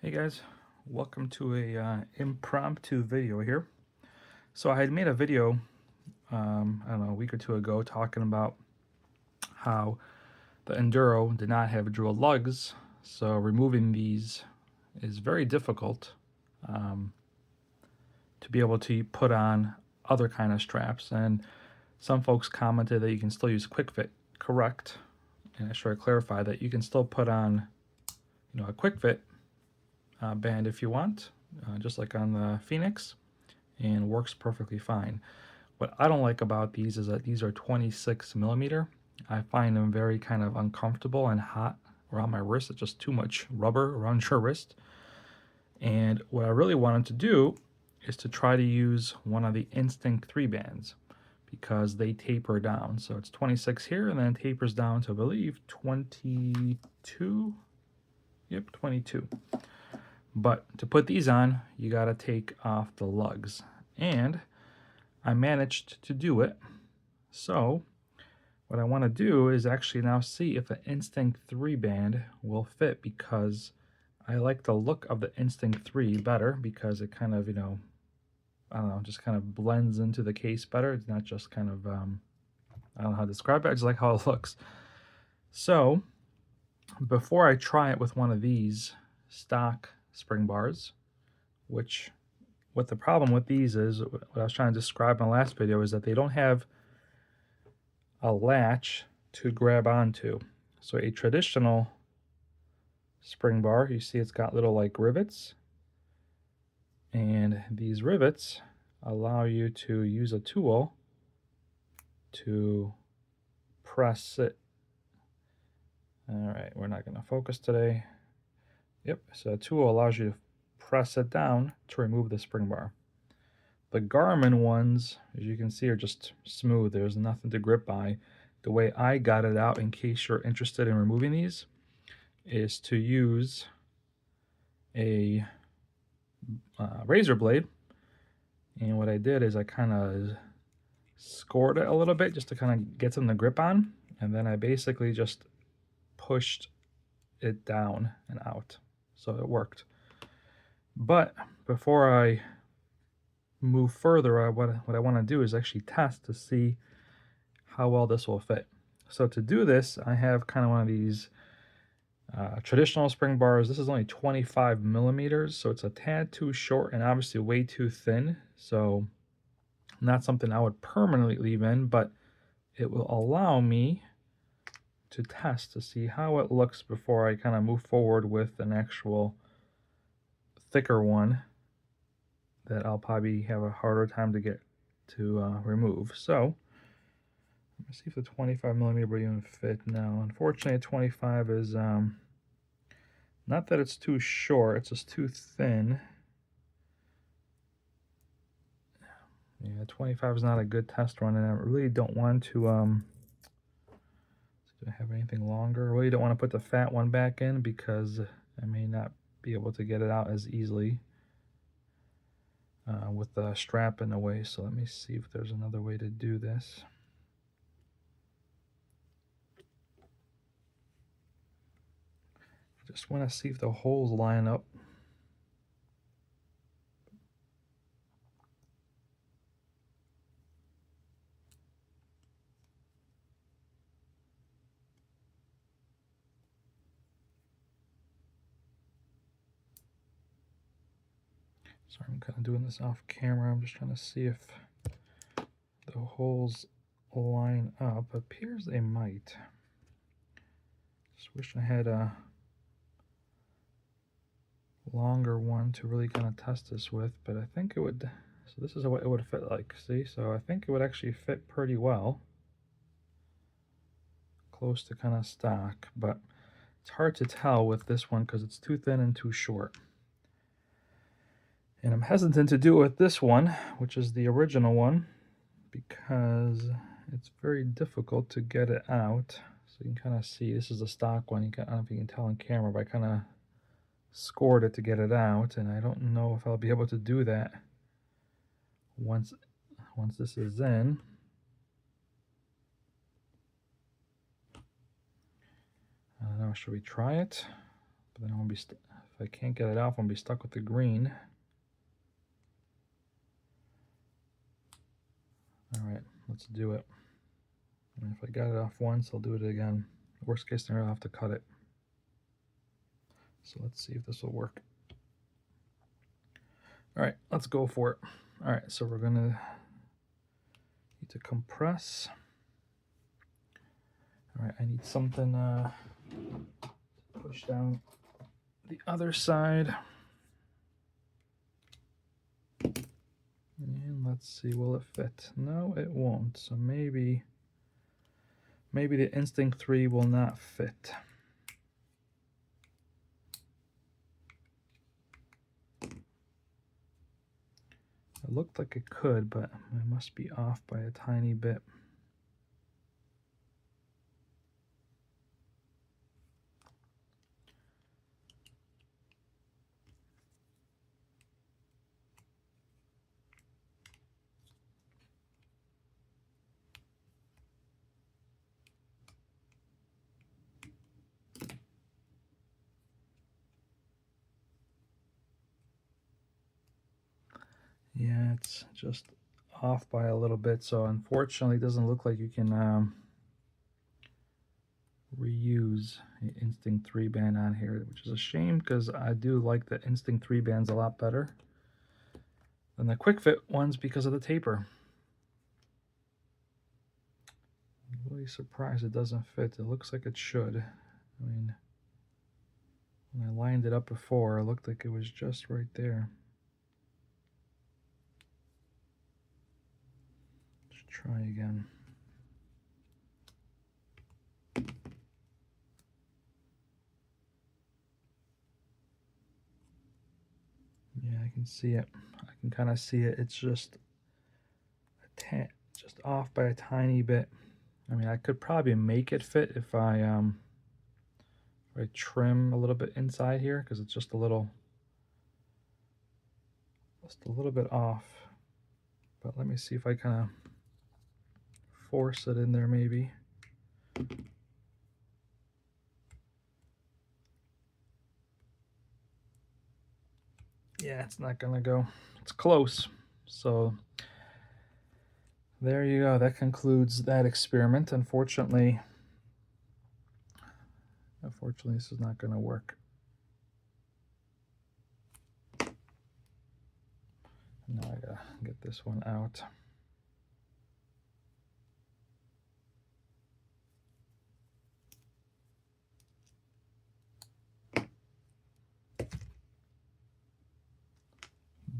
Hey guys, welcome to a impromptu video here. So I had made a video, I don't know, a week or two ago talking about how the Enduro did not have dual lugs, so removing these is very difficult um, to be able to put on other kind of straps. And some folks commented that you can still use quickfit. Correct. And I should clarify that you can still put on, a quickfit band if you want, just like on the Phoenix, and works perfectly fine. What I don't like about these is that these are 26 millimeter. I find them very kind of uncomfortable and hot around my wrist. It's just too much rubber around your wrist. And what I really wanted to do is to try to use one of the Instinct 3 bands because they taper down. So it's 26 here and then it tapers down to, I believe, 22. Yep, 22. But to put these on, you got to take off the lugs. And I managed to do it. So what I want to do is actually now see if the Instinct 3 band will fit, because I like the look of the Instinct 3 better because it kind of, I don't know, just kind of blends into the case better. It's not just kind of, I don't know how to describe it. I just like how it looks. So before I try it with one of these stock spring bars, what the problem with these is, what I was trying to describe in the last video, is that they don't have a latch to grab onto. So a traditional spring bar, you see it's got little like rivets, and these rivets allow you to use a tool to press it. All right, we're not going to focus today. Yep, so a tool allows you to press it down to remove the spring bar. The Garmin ones, as you can see, are just smooth. There's nothing to grip by. The way I got it out, in case you're interested in removing these, is to use a razor blade. And what I did is I kind of scored it a little bit just to kind of get some to grip on. And then I basically just pushed it down and out. So it worked. But before I move further, what I want to do is actually test to see how well this will fit. So to do this, I have kind of one of these traditional spring bars. This is only 25 millimeters, so it's a tad too short and obviously way too thin. So not something I would permanently leave in, but it will allow me to test to see how it looks before I kind of move forward with an actual thicker one that I'll probably have a harder time to get to remove. So let's see if the 25 millimeter will even fit now. Unfortunately, 25 is not that it's too short, it's just too thin. Yeah, 25 is not a good test run, and I really don't want to do I have anything longer? I really don't want to put the fat one back in because I may not be able to get it out as easily with the strap in the way. So let me see if there's another way to do this. Just want to see if the holes line up. Sorry, I'm kind of doing this off camera. I'm just trying to see if the holes line up. Appears they might. Just wish I had a longer one to really kind of test this with, but I think it would. So this is what it would fit like. See, so I think it would actually fit pretty well, close to kind of stock, but it's hard to tell with this one because it's too thin and too short. And I'm hesitant to do it with this one, which is the original one, because it's very difficult to get it out. So you can kind of see, this is the stock one. I don't know if you can tell on camera, but I kind of scored it to get it out, and I don't know if I'll be able to do that once this is in. I don't know, should we try it? But then I won't be If I can't get it off, I'm gonna be stuck with the green. All right, let's do it. And if I got it off once, I'll do it again. Worst case scenario, I'll have to cut it. So let's see if this will work. All right, let's go for it. All right, so we're gonna need to compress. All right, I need something to push down the other side. And let's see, will it fit? No, it won't. So maybe the Instinct 3 will not fit. It looked like it could, but it must be off by a tiny bit. Yeah, it's just off by a little bit, so unfortunately it doesn't look like you can reuse the Instinct 3 band on here, which is a shame because I do like the Instinct 3 bands a lot better than the quickfit ones because of the taper. I'm really surprised it doesn't fit. It looks like it should. I mean, when I lined it up before, it looked like it was just right there. Let's try again. Yeah, I can see it. I can kind of see it. It's just just off by a tiny bit. I mean, I could probably make it fit if I trim a little bit inside here, because it's just a little bit off. But let me see if I kind of force it in there maybe. Yeah, it's not gonna go. It's close. So there you go. That concludes that experiment. Unfortunately, this is not gonna work. Now I gotta get this one out.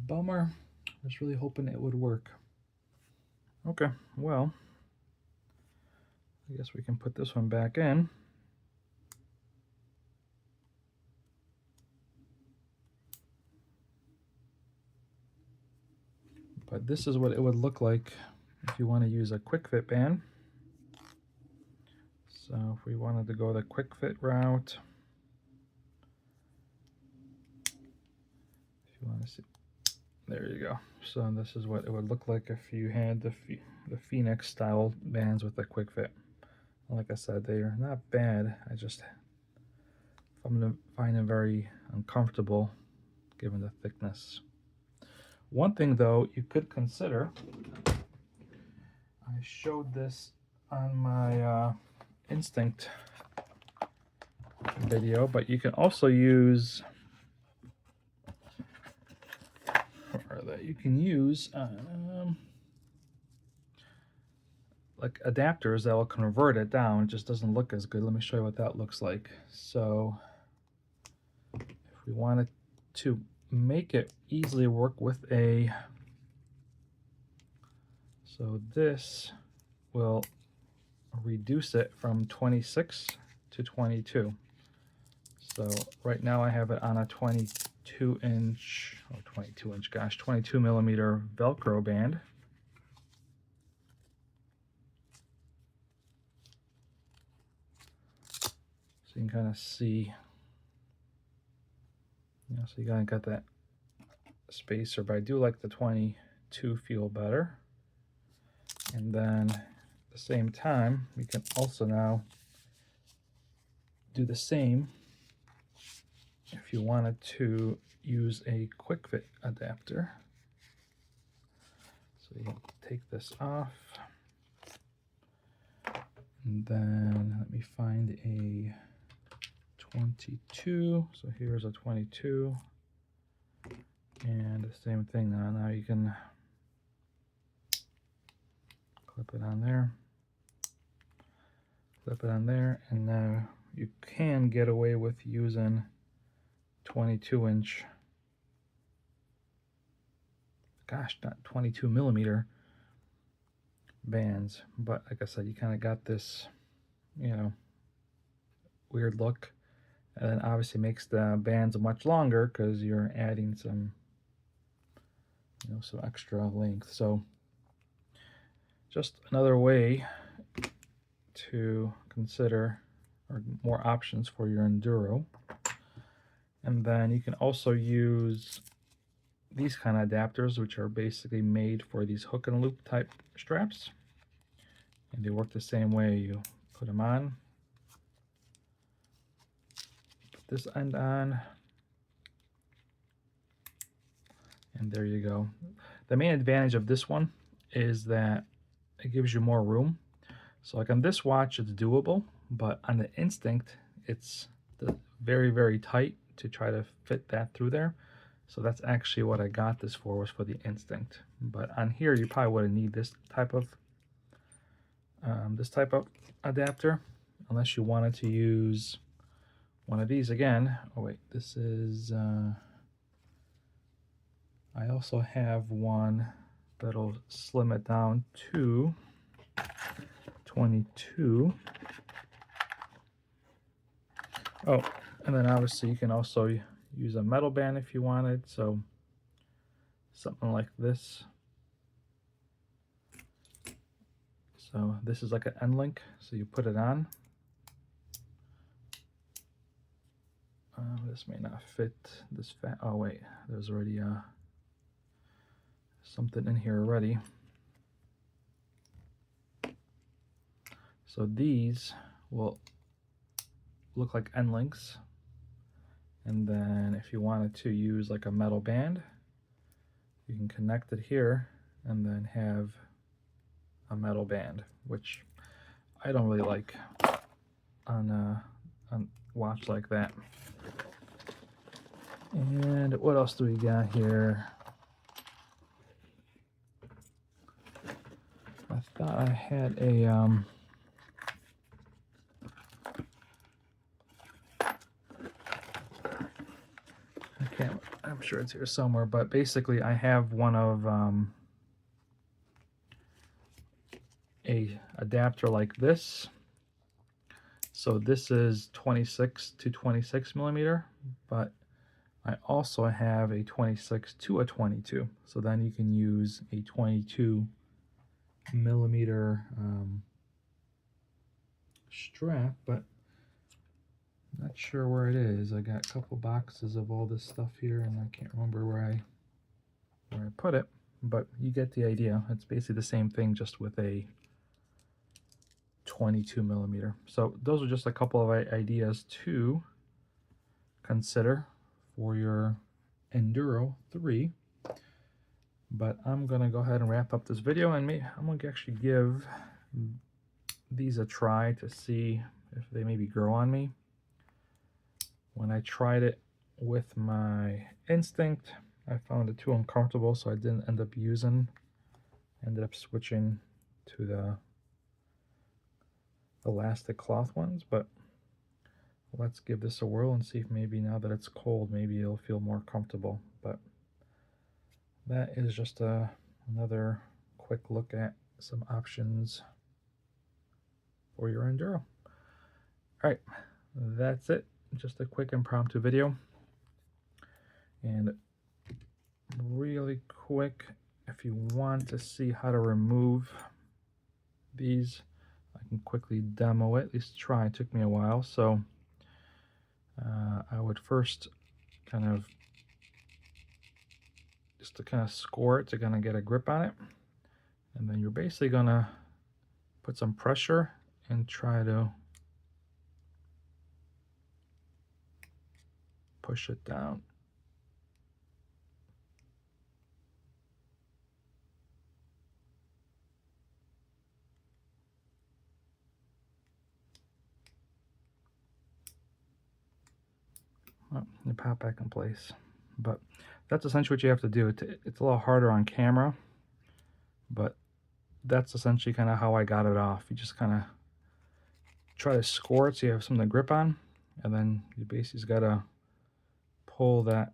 Bummer. I was really hoping it would work. Okay, well, I guess we can put this one back in. But this is what it would look like if you want to use a quickfit band. So if we wanted to go the quickfit route, if you want to see, there you go. So this is what it would look like if you had the Phoenix style bands with a quickfit. Like I said, they are not bad. I'm gonna find them very uncomfortable given the thickness. One thing though you could consider, I showed this on my Instinct video, but you can also use, like adapters that will convert it down. It just doesn't look as good. Let me show you what that looks like. So if we wanted to make it easily work with so this will reduce it from 26 to 22. So right now I have it on a 22 millimeter Velcro band. So you can kind of see, so you kind of got that spacer, but I do like the 22 feel better. And then at the same time, we can also now do the same if you wanted to use a quickfit adapter. So you take this off, and then let me find a 22. So here's a 22, and the same thing now. Now you can clip it on there, clip it on there, and now you can get away with using 22-inch, gosh, not 22 millimeter bands, but like I said, you kind of got this, you know, weird look, and then obviously makes the bands much longer because you're adding some, you know, some extra length. So just another way to consider, or more options for your Enduro. And then you can also use these kind of adapters, which are basically made for these hook and loop type straps, and they work the same way. You put them on, put this end on, and there you go. The main advantage of this one is that it gives you more room. So like on this watch, it's doable, but on the Instinct, it's very, very tight to try to fit that through there. So that's actually what I got this for, was for the Instinct. But on here, you probably wouldn't need this type of adapter, unless you wanted to use one of these again. Oh wait, this is, I also have one that'll slim it down to 22. Oh, and then obviously you can also use a metal band if you wanted, so something like this. So this is like an end link, so you put it on. This may not fit this fat. Oh wait, there's already something in here already. So these will look like end links, and then if you wanted to use like a metal band, you can connect it here and then have a metal band, which I don't really like on a watch like that. And what else do we got here? I thought I had a I'm sure it's here somewhere, but basically I have one of a adapter like this. So this is 26 to 26 millimeter, but I also have a 26 to a 22. So then you can use a 22 millimeter strap, but I'm not sure where it is. I got a couple boxes of all this stuff here, and I can't remember where I put it, but you get the idea. It's basically the same thing, just with a 22 millimeter. So those are just a couple of ideas to consider for your Enduro 3. But I'm gonna go ahead and wrap up this video, and I'm gonna actually give these a try to see if they maybe grow on me. When I tried it with my Instinct, I found it too uncomfortable, so I didn't end up using. Ended up switching to the elastic cloth ones, but let's give this a whirl and see if maybe now that it's cold, maybe it'll feel more comfortable. But that is just another quick look at some options for your Enduro. All right, that's it. Just a quick impromptu video. And really quick, if you want to see how to remove these, I can quickly demo it, at least try. It took me a while. So I would first kind of score it to kind of get a grip on it, and then you're basically gonna put some pressure and try to push it down. Oh, you pop back in place. But that's essentially what you have to do. It's a little harder on camera, but that's essentially kind of how I got it off. You just kind of try to score it so you have something to grip on, and then you basically got to pull that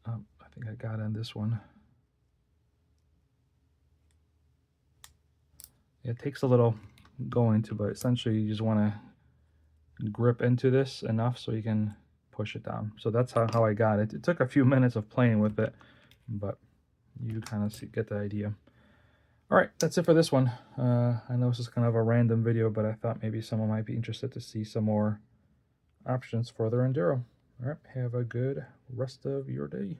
up. I think I got in this one. It takes a little going to, but essentially you just want to grip into this enough so you can push it down. So that's how I got it. It took a few minutes of playing with it, but you kind of get the idea. All right, that's it for this one. I know this is kind of a random video, but I thought maybe someone might be interested to see some more options for their Enduro. All right, have a good rest of your day.